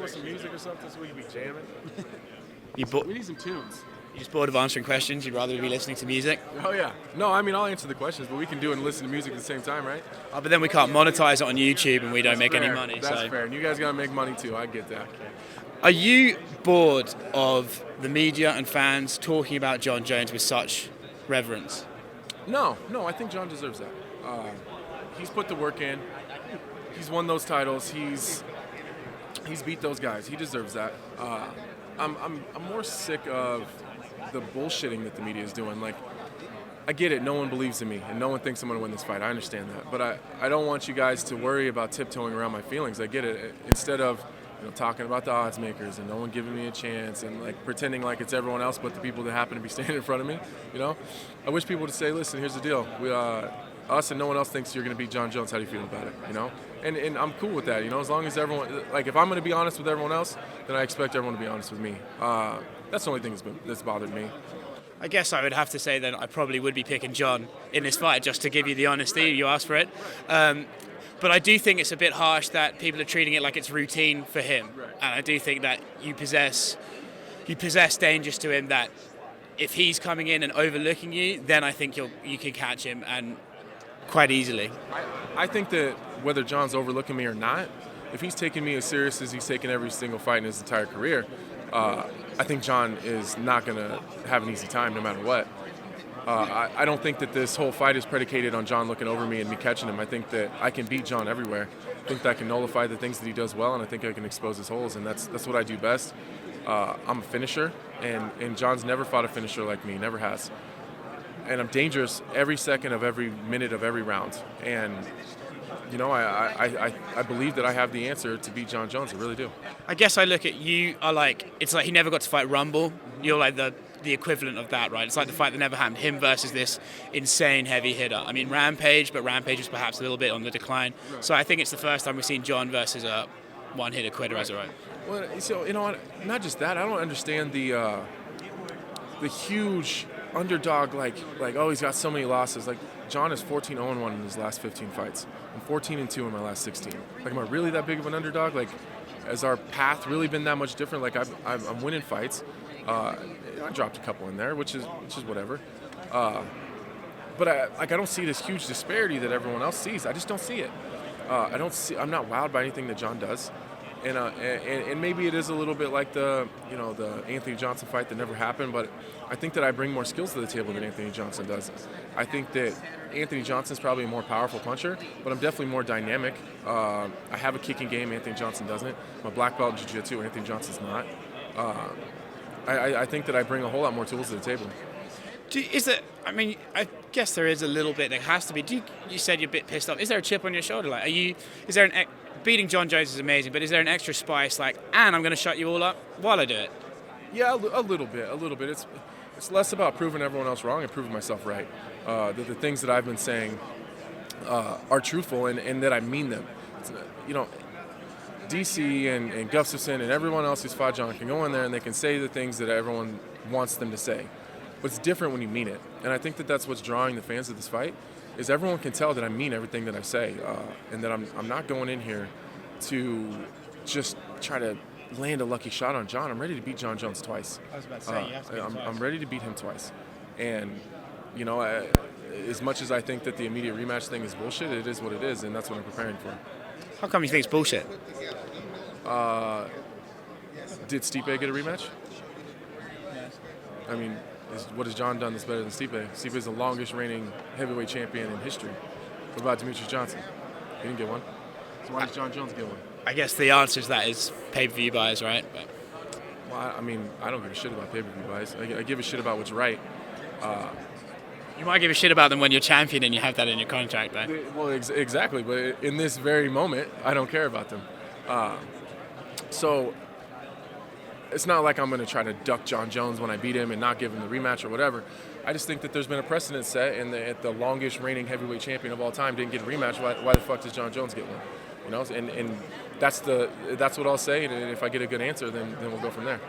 with some music or something so we can be jamming? You, bo- We need some tunes. you just bored of answering questions? You'd rather be listening to music? Oh yeah. No, I mean I'll answer the questions, but we can do it and listen to music at the same time, right? Oh, but then we can't monetize it on YouTube and we don't make any Fair. money. That's So, fair. And you guys gotta make money too. I get that. are you bored of the media and fans talking about John Jones with such reverence? No, I think John deserves that. He's put the work in. He's won those titles. He's beat those guys. He deserves that. I'm more sick of the bullshitting that the media is doing. Like, I get it. No one believes in me, and no one thinks I'm going to win this fight. I understand that, but I don't want you guys to worry about tiptoeing around my feelings. I get it. Instead of talking about the odds makers and no one giving me a chance and like pretending like it's everyone else but the people that happen to be standing in front of me, I wish people would say, listen, here's the deal. Us and no one else thinks you're going to beat John Jones. How do you feel about it? And I'm cool with that. As long as everyone, like, if I'm going to be honest with everyone else, then I expect everyone to be honest with me. That's the only thing that's bothered me. I guess I would have to say then I probably would be picking John in this fight just to give you the honesty. You asked for it. But I do think it's a bit harsh that people are treating it like it's routine for him. Right. And I do think that you possess dangers to him that if he's coming in and overlooking you, then I think you can catch him and quite easily. I think that whether John's overlooking me or not, if he's taking me as serious as he's taken every single fight in his entire career, I think John is not going to have an easy time no matter what. I don't think that this whole fight is predicated on John looking over me and me catching him. I think that I can beat John everywhere. I think that I can nullify the things that he does well, and I think I can expose his holes, and that's what I do best. I'm a finisher, and John's never fought a finisher like me, never has. And I'm dangerous every second of every minute of every round. And I believe that I have the answer to beat John Jones. I really do. I guess I look at you, it's like he never got to fight Rumble. You're like the equivalent of that, right? It's like the fight that never happened, him versus this insane heavy hitter. I mean, Rampage, but Rampage was perhaps a little bit on the decline. So I think it's the first time we've seen John versus a one-hitter quitter, as a right. Well, so, not just that. I don't understand the huge underdog, like, oh, he's got so many losses. Like, John is 14-0-1 in his last 15 fights. I'm 14-2 in my last 16. Like, am I really that big of an underdog? Like, has our path really been that much different? Like, I'm winning fights. I dropped a couple in there, which is whatever. But I don't see this huge disparity that everyone else sees. I just don't see it. I'm not wowed by anything that John does. And maybe it is a little bit like the Anthony Johnson fight that never happened, but I think that I bring more skills to the table than Anthony Johnson does. I think that Anthony Johnson's probably a more powerful puncher, but I'm definitely more dynamic. I have a kicking game, Anthony Johnson doesn't. I'm a black belt in jiu-jitsu, Anthony Johnson's not. I think that I bring a whole lot more tools to the table. I guess there is a little bit. There has to be. You said you're a bit pissed off. Is there a chip on your shoulder? Like, beating John Jones is amazing, but is there an extra spice? Like, and I'm going to shut you all up while I do it. Yeah, a little bit. It's less about proving everyone else wrong and proving myself right. The things that I've been saying are truthful and that I mean them. DC and Gustafsson and everyone else who's fought John can go in there and they can say the things that everyone wants them to say. But it's different when you mean it. And I think that that's what's drawing the fans of this fight, is everyone can tell that I mean everything that I say, and that I'm not going in here to just try to land a lucky shot on John. I'm ready to beat John Jones twice. I was about to say, you have to beat him twice. I'm ready to beat him twice. And, as much as I think that the immediate rematch thing is bullshit, it is what it is, and that's what I'm preparing for. How come you think it's bullshit? Did Stipe get a rematch? I mean, what has John done that's better than Stipe? Stipe is the longest reigning heavyweight champion in history. What about Demetrius Johnson? He didn't get one. So why does John Jones get one? I guess the answer to that is pay-per-view buys, right? But Well, I don't give a shit about pay-per-view buys. I give a shit about what's right. you might give a shit about them when you're champion and you have that in your contract, though. Well, exactly. But in this very moment, I don't care about them. So it's not like I'm going to try to duck John Jones when I beat him and not give him the rematch or whatever. I just think that there's been a precedent set, and the longest reigning heavyweight champion of all time didn't get a rematch. Why the fuck does John Jones get one? And that's what I'll say. And if I get a good answer, then we'll go from there.